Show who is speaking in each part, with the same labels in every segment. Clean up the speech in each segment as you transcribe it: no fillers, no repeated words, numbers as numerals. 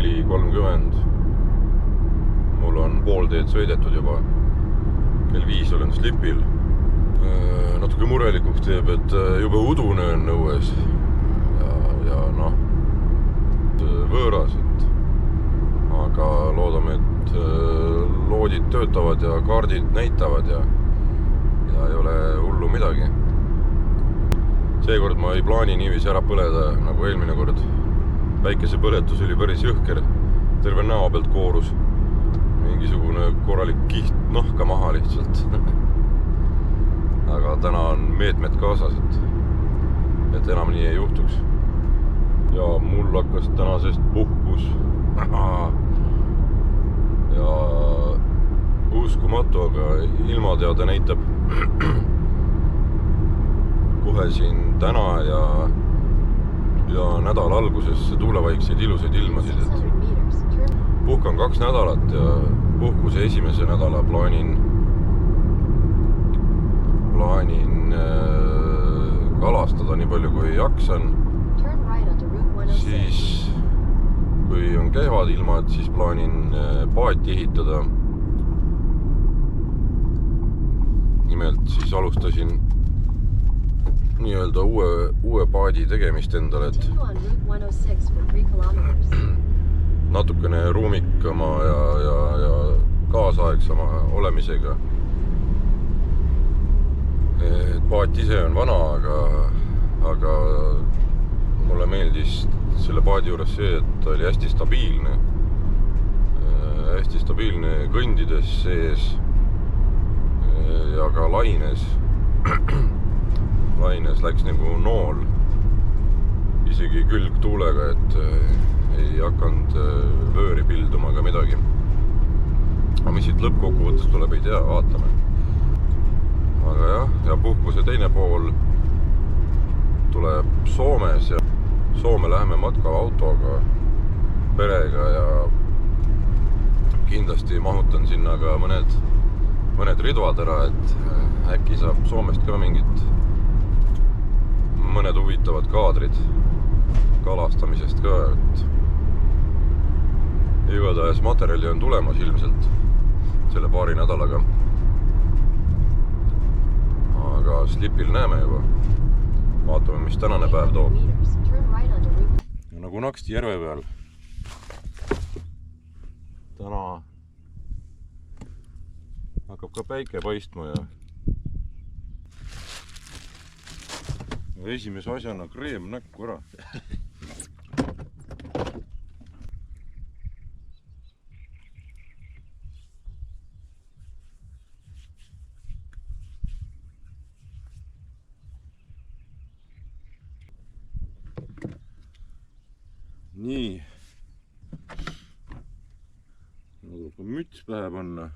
Speaker 1: 4:30. Mul on pool teed sõidetud juba. Kell 5 olen slipil. Natuke murelikuks teeb, et juba udune on õues. Ja noh, võõras, aga loodame, et loodid töötavad ja kaardid näitavad ja ei ole hullu midagi. Seekord ma ei plaani niiviisi ära põleda nagu eelmine kord. Päikesepõletus oli päris jõhker. Terve näo pealt koorus. Mingisugune korralik kiht nahka maha lihtsalt. Aga täna on meetmed kaasas, et enam nii ei juhtuks. Ja mul hakkas tänasest puhkus. Ja uskumatu, aga ilmateade näitab kohe siin täna ja nädala alguses tuulevaikseid ilusaid ilmasid, et puhkan 2 nädalat ja puhkuse esimese nädala plaanin kalastada nii palju kui jaksan. Siis kui on kehvad ilmad, siis plaanin paati ehitada. Nimelt siis alustasin nii-öelda uue paadi tegemist endale, et natukene ruumikama ja kaasaegsama olemisega. Et paat ise on vana, aga mulle meeldis selle paadi juures see, et ta oli hästi stabiilne kõndides sees ja ka laines läks nagu nool, isegi külgtuulega, et ei hakanud vööri pilduma ega midagi. Aga mis siit lõppkokkuvõttes tuleb, ei tea, vaatame. Aga jah, ja puhkuse teine pool tuleb Soomes ja Soome läheme matkal autoga perega ja kindlasti mahutan sinna ka mõned ridvad ära, et äkki saab Soomest ka mõned huvitavad kaadrid kalastamisest ka, et igatahes materjali on tulemas ilmselt selle paari nädalaga. Aga slipil näeme juba. Vaatame, mis tänane päev toob. Ja nagu naksti järve peal. Täna hakkab ka päike paistma ja esimese asjana kreem näkku ära. Nii. Tuleb ka müts pähe panna.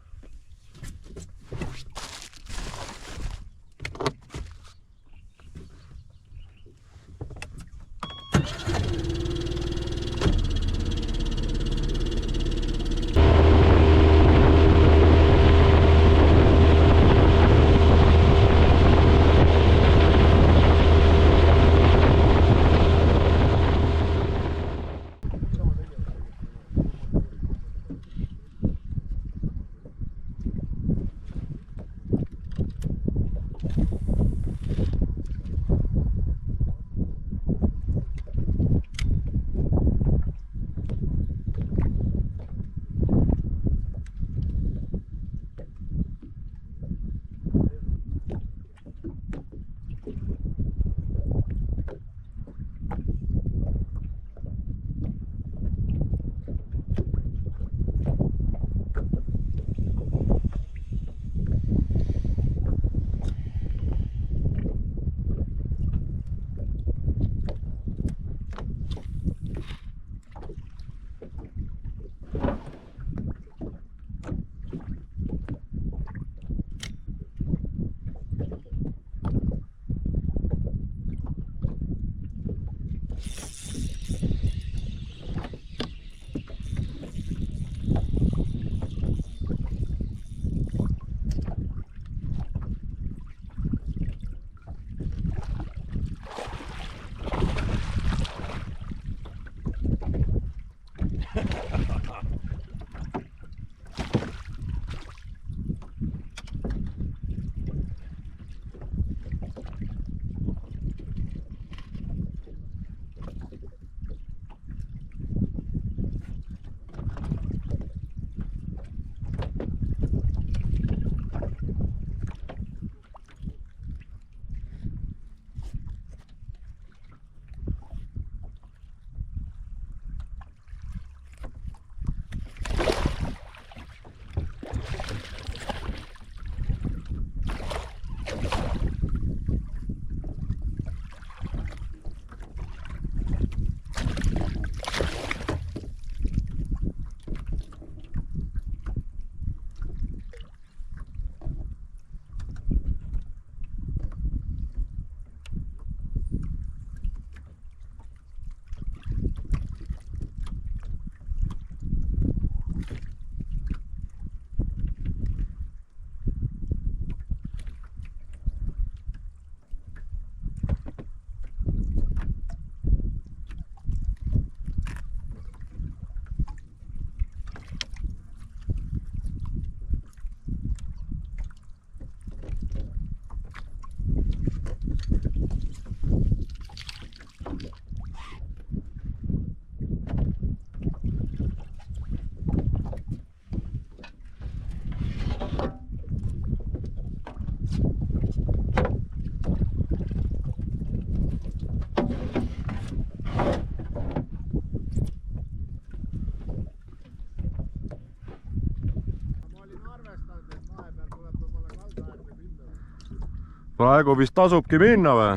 Speaker 1: praegu vist tasubki minna või?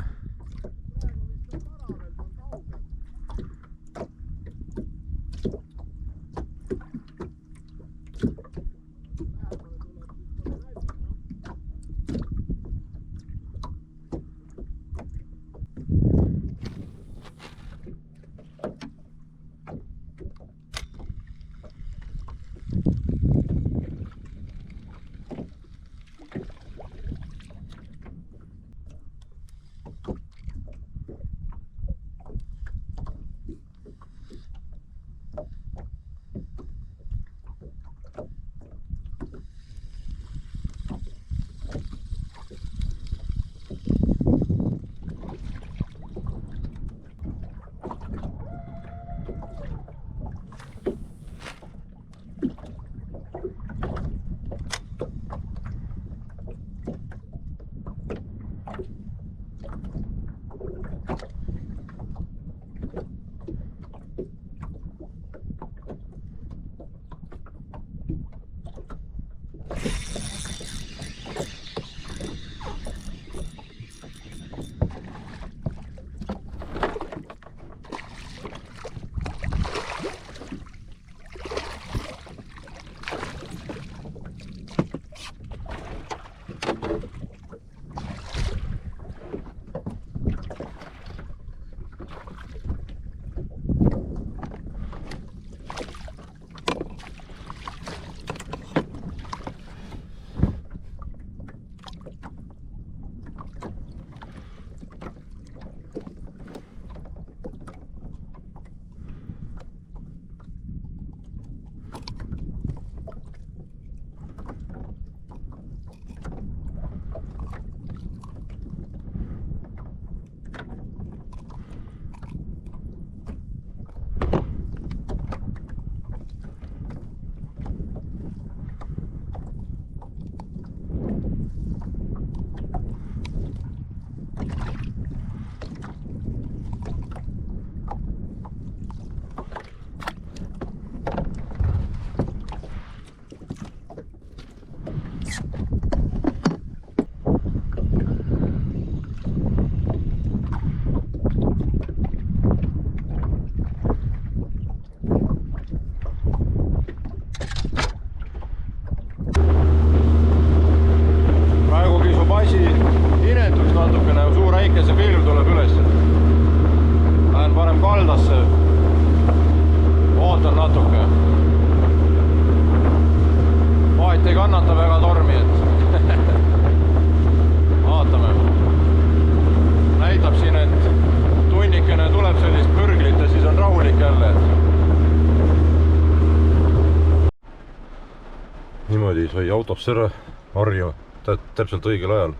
Speaker 1: Niimoodi sai autosse ära harju täpselt õigel ajal.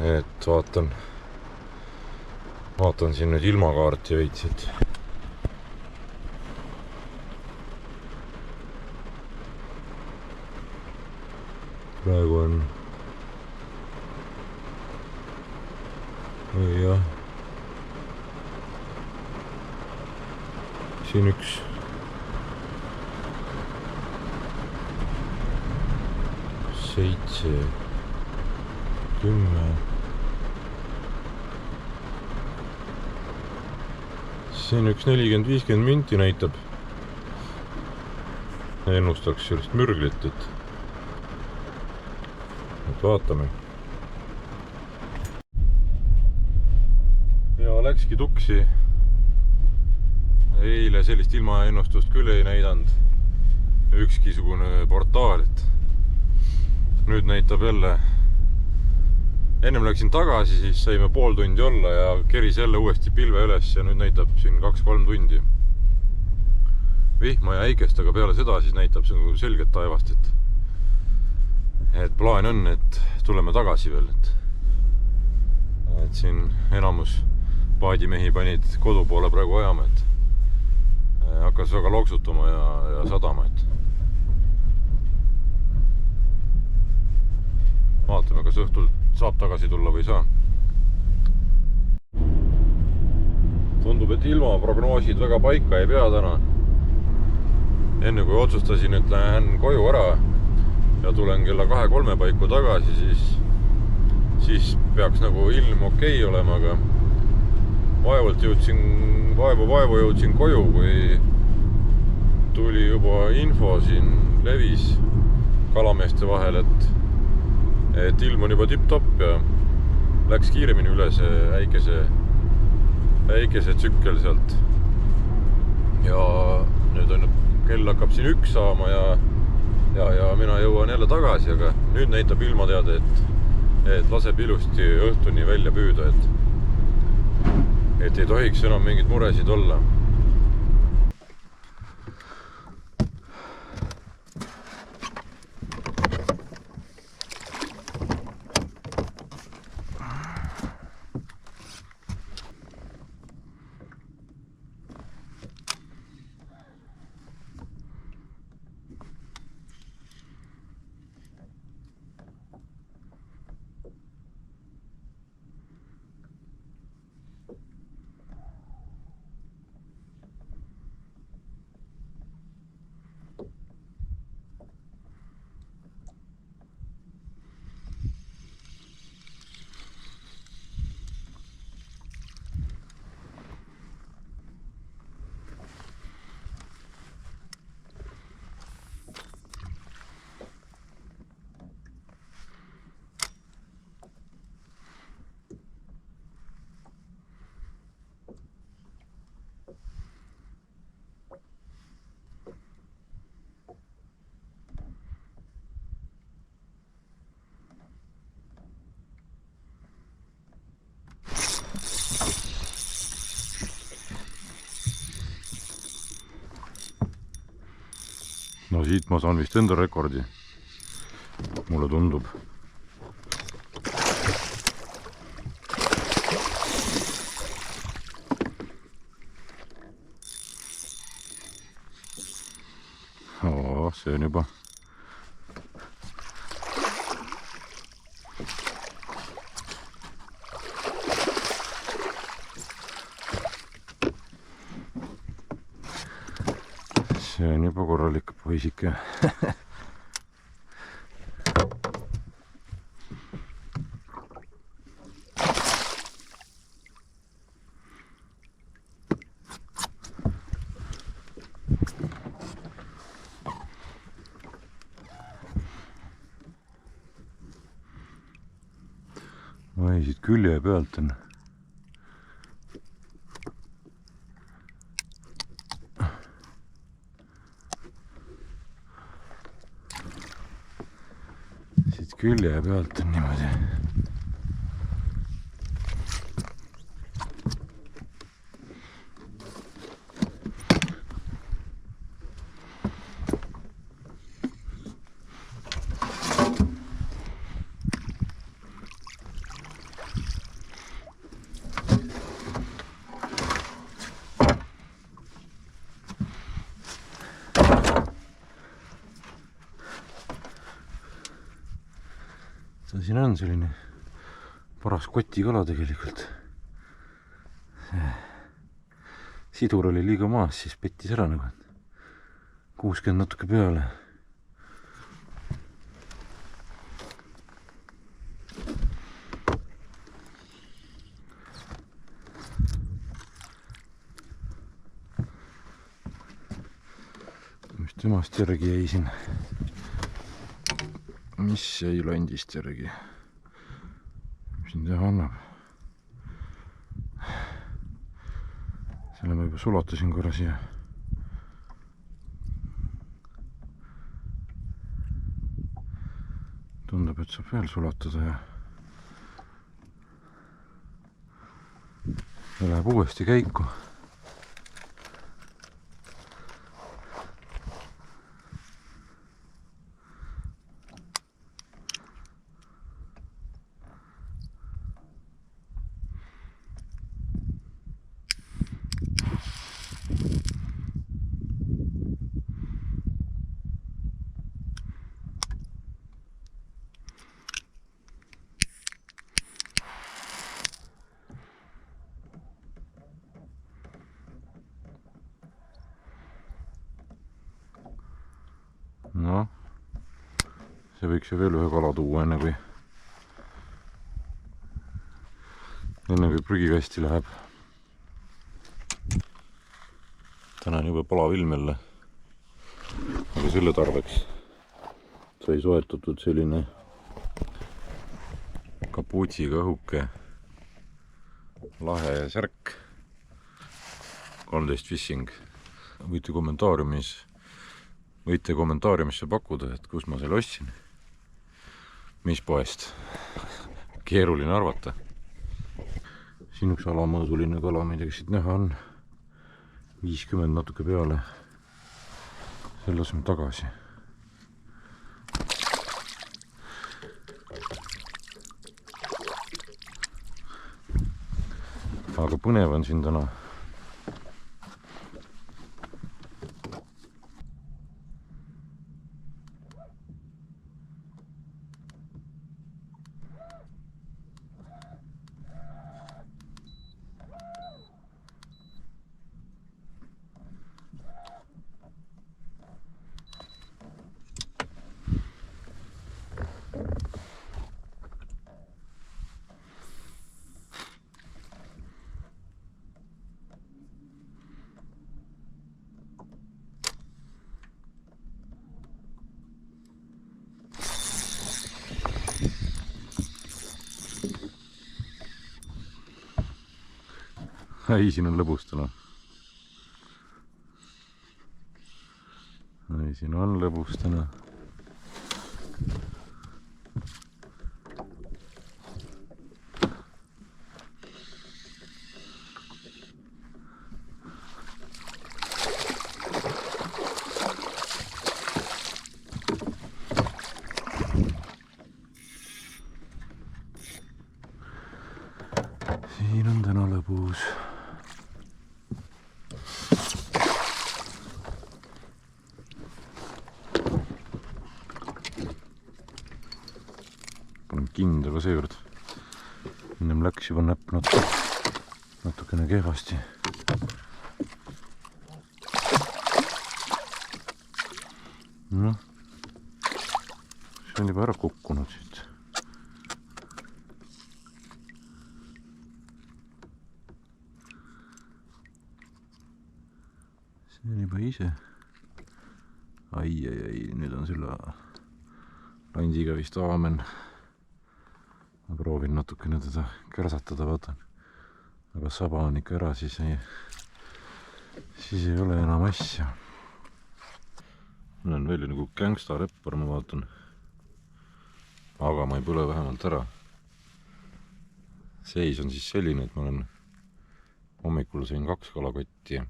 Speaker 1: Et vaatan siin nüüd ilmakaarti veits, et praegu on jah, siin üks 7, 10. Siin üks 40-50 minti näitab. Ennustaks sellist mürglit, et vaatame. Ja läkski tuksi. Eile sellist ilmaennustust küll ei näidanud ükskisugune portaal, et nüüd näitab jälle. Ennem läksin tagasi, siis saime pool tundi olla ja keris jälle uuesti pilve üles ja nüüd näitab siin 2-3 tundi. Vihma ja äikest, aga peale seda siis näitab see selget taevast, et plaan on, et tuleme tagasi veel, et siin enamus paadimehi panid kodu poole praegu ajama, et hakkas väga loksutama ja sadama, et vaatame, kas õhtul saab tagasi tulla või ei saa. Tundub, et ilmaprognoosid väga paika ei pea täna. Enne kui otsustasin, et lähen koju ära ja tulen kella 2-3 paiku tagasi, siis siis peaks nagu ilm okei olema, aga vaevalt jõudsin, vaevu jõudsin koju, kui tuli juba info siin levis kalameeste vahel, et ilm on juba tipp-topp ja läks kiiremini üle see väikese tsükkel sealt. Ja nüüd on kell hakkab siin 1 saama ja mina jõuan jälle tagasi, aga nüüd näitab ilmateade, et laseb ilusti õhtuni välja püüda, et ei tohiks enam mingeid muresid olla. No siit ma saan vist enda rekordi, mulle tundub. See on juba korralik poisike. Oi, siit külje pealt on. Siit külje pealt on niimoodi. Siin on selline paras kotikala tegelikult. Sidur oli liiga maas, siis pettis ära nagu 60 natuke peale. Mis temast järgi jäi siin? Mis jäi landist järgi? Mis siin teha annab? Selle ma juba sulatasin korra siia. Tundub, et saab veel sulatada ja läheb uuesti käiku. No, see võiks ju veel ühe kala tuua enne kui enne kui prügikasti läheb. täna on juba palav ilm jälle. aga selle tarbeks sai soetatud selline kapuutsiga õhuke lahe särk 13 Fishing. võite kommentaariumisse pakkuda, et kus ma selle ostsin, mis poest. keeruline arvata. siin üks alamõõduline kala, ma ei tea, kas siit näha on, 50 natuke peale. selle laseme tagasi. aga põnev on siin täna. ei, siin on lõbus täna. ei, siin on lõbus täna. siin on täna lõbus. kindel ka seekord. ennem läks juba näpp natukene kehvasti. noh, see on juba ära kukkunud siit. see on juba ise. ai, nüüd on selle landiga vist aamen. ma proovin natukene teda kärsatada, vaatan. aga saba on ikka ära, siis ei ole enam asja. mul on veel nagu gängsta reppar, ma vaatan. aga ma ei põle vähemalt ära. seis on siis selline, et ma olen hommikul sain 2 kalakotti.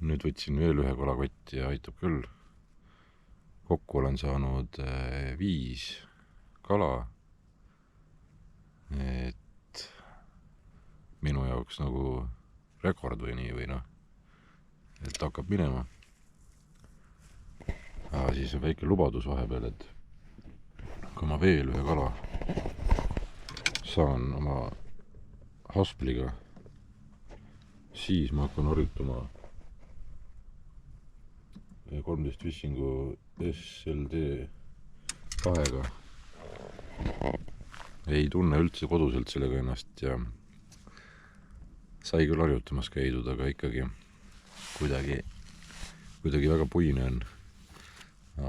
Speaker 1: nüüd võtsin veel 1 kalakotti ja aitab küll. kokku olen saanud 5 kala. et minu jaoks nagu rekord või nii, või noh, et hakkab minema. aga siis on väike lubadus vahepeal, et kui ma veel 1 kala saan oma haspliga, siis ma hakkan harjutama 13 Fishingu SLD 2-ga. ei tunne üldse koduselt sellega ennast ja sai küll harjutamas käidud, aga ikkagi kuidagi väga puine on.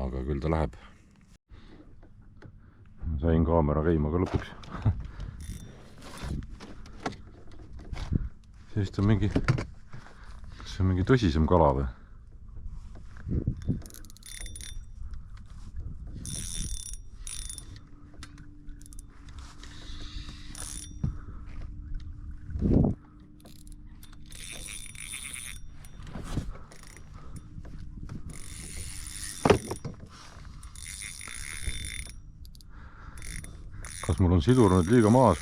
Speaker 1: aga küll ta läheb. sain kaamera käima ka lõpuks. see vist on mingi, kas see on mingi tõsisem kala või? kas mul on sidur nüüd liiga maas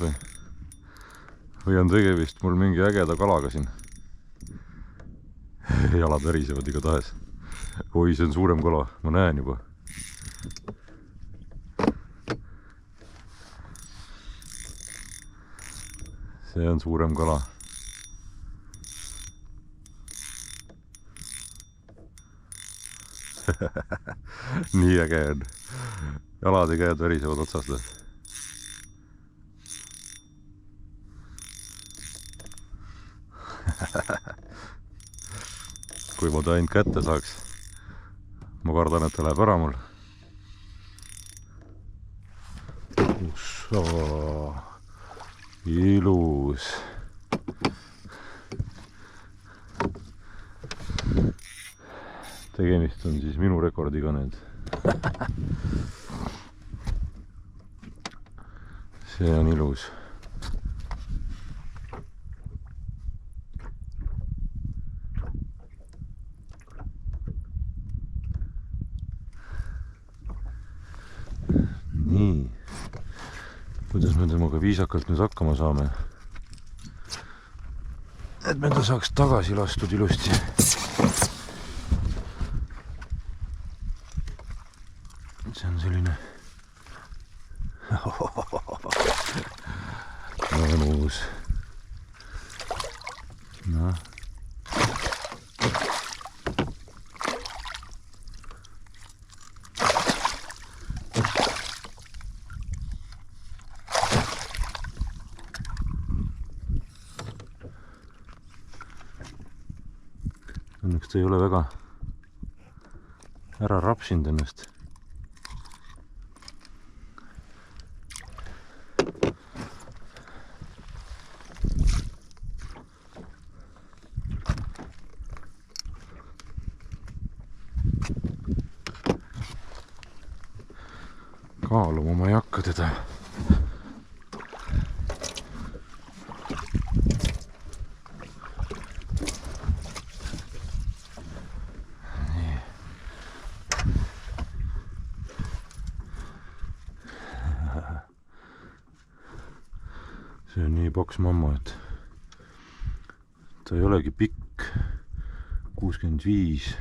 Speaker 1: või on tegemist mul mingi ägeda kalaga siin? jalad värisevad igatahes. oi, see on suurem kala, ma näen juba. see on suurem kala. nii äge on. jalad ja käed värisevad otsast. kui ma ta ainult kätte saaks. Ma kardan, et ta läheb ära mul. Ilus. Tegemist on siis minu rekordiga nüüd. See on ilus. Nii. Kuidas me temaga viisakalt nüüd hakkama saame? Et me ta saaks tagasi lastud ilusti. See on selline mõnus. No. Õnneks ta ei ole väga ära rapsinud ennast. Kaaluma ma ei hakka teda. See on nii poks mamma, et ta ei olegi pikk. 65,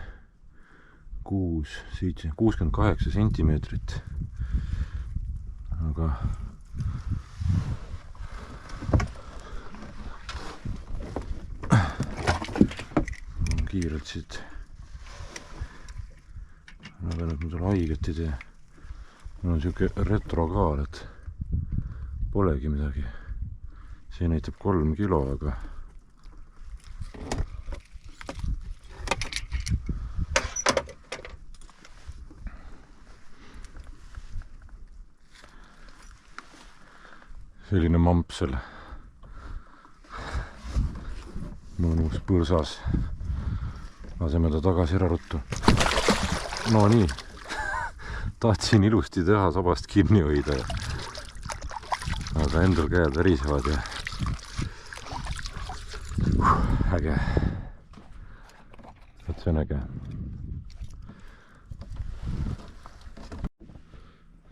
Speaker 1: 6, 7, 68 sentimeetrit. Aga kiirelt siit. Ma pean, et ma tal haiget ei tee. Mul on siuke retrokaal, et polegi midagi. See näitab 3 kilo, aga selline mampsel. Mõnus põrsas. Laseme ta tagasi ära ruttu. No nii. Tahtsin ilusti teha, sabast kinni hoida. Aga endal käed värisevad ja äge. Et see on äge.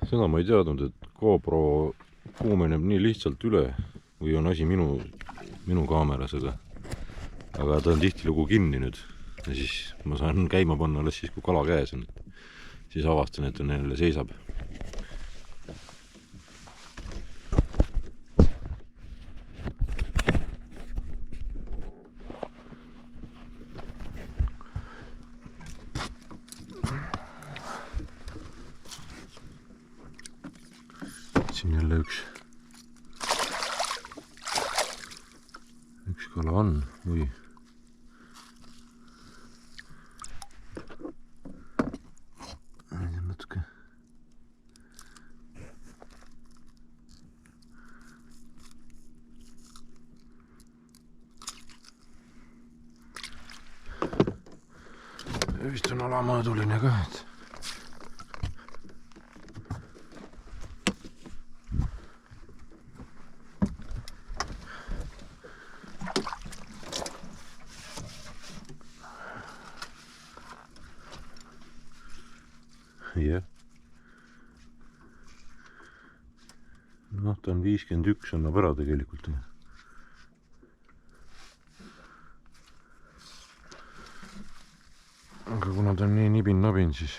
Speaker 1: Seda ma ei teadnud, et GoPro kuumeneb nii lihtsalt üle või on asi minu kaamerasega. Aga ta on tihtilugu kinni nüüd. Ja siis ma saan käima panna alles siis, kui kala käes on. Siis avastan, et ta neile seisab. Siin jälle üks kala on või natuke vist on alamõõduline ka, et jah. Noh, ta on 51, annab ära tegelikult. Aga kuna ta on nii nibin-nabin, siis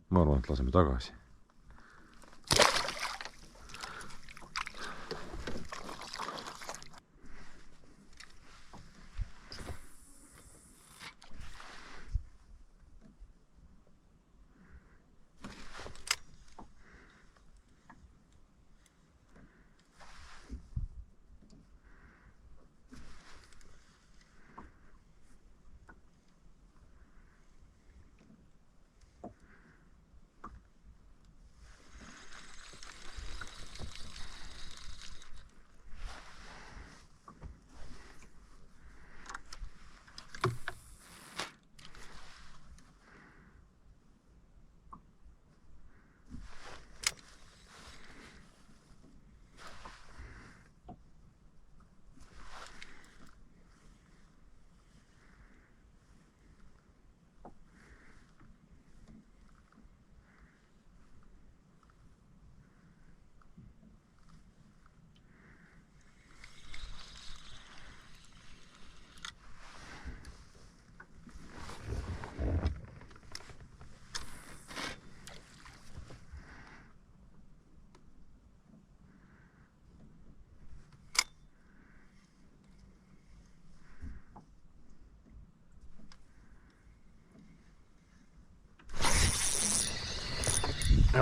Speaker 1: ma arvan, et laseme tagasi.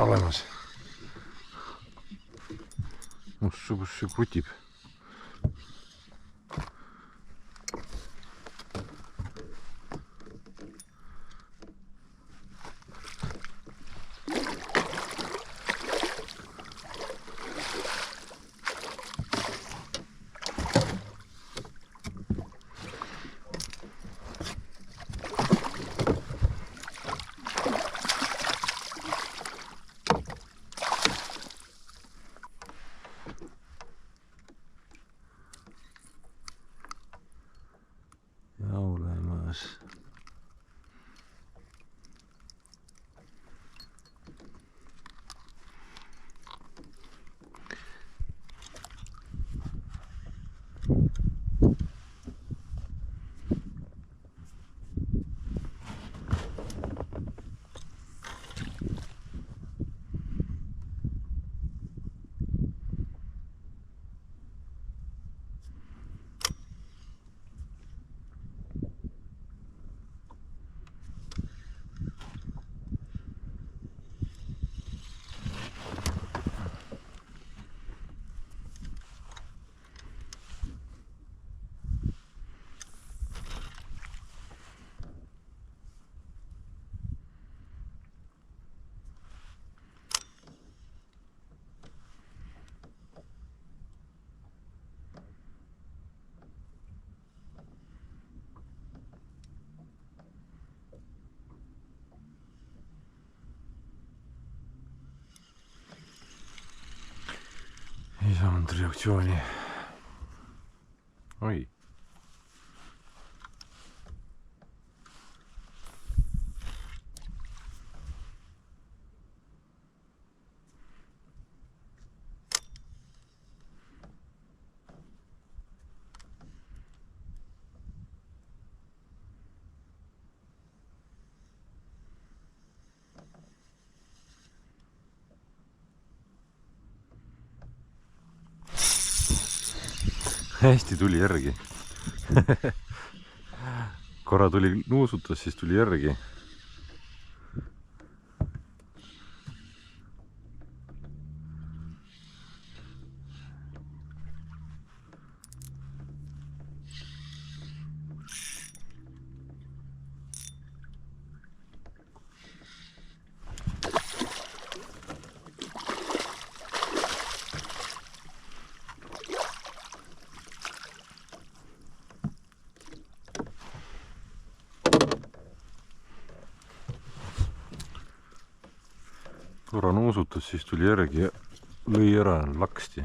Speaker 1: olemas. Kus see krutib. Ei saanud reaktsiooni. Oi. Hästi tuli järgi. Korra tuli nuusutas, siis tuli järgi. Korra nuusutas, siis tuli järgi ja lõi ära laksti.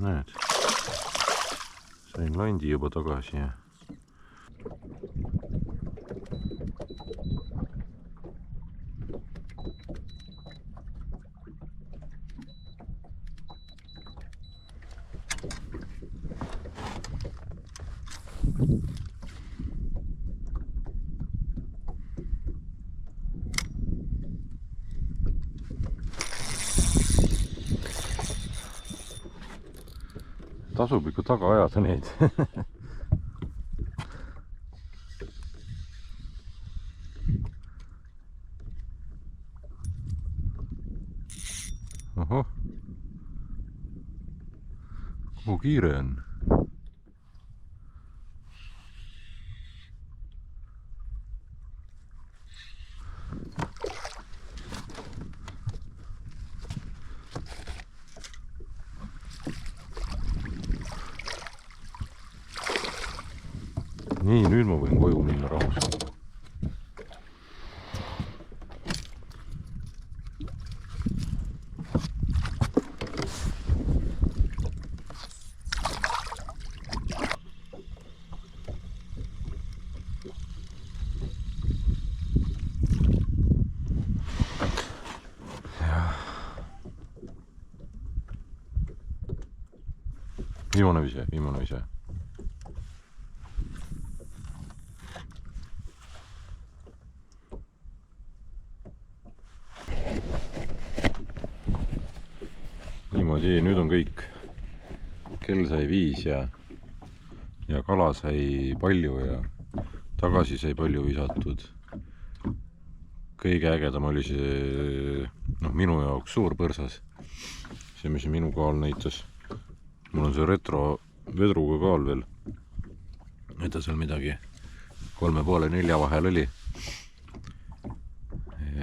Speaker 1: Näed, sain landi juba tagasi ja tasub ikka taga ajada neid. Ohoh, kuhu kiire on? Nii, nüüd ma võin koju minna rahus. Viimane vise. Niimoodi, nüüd on kõik. Kell sai 5 ja kala sai palju ja tagasi sai palju visatud. Kõige ägedam oli see, minu jaoks suur põrsas. See, mis minu kaal näitas. Mul on see retro vedruga kaal veel. Et ta seal midagi 3,5-4 vahel oli.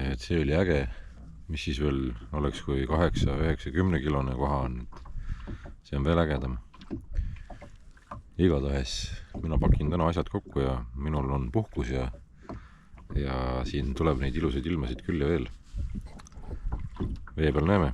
Speaker 1: Et see oli äge. Mis siis veel oleks, kui 8-9-10 kilone koha on. See on veel ägedam. Igatahes mina pakin täna asjad kokku ja minul on puhkus ja siin tuleb neid ilusaid ilmasid küll ja veel. Vee peal näeme.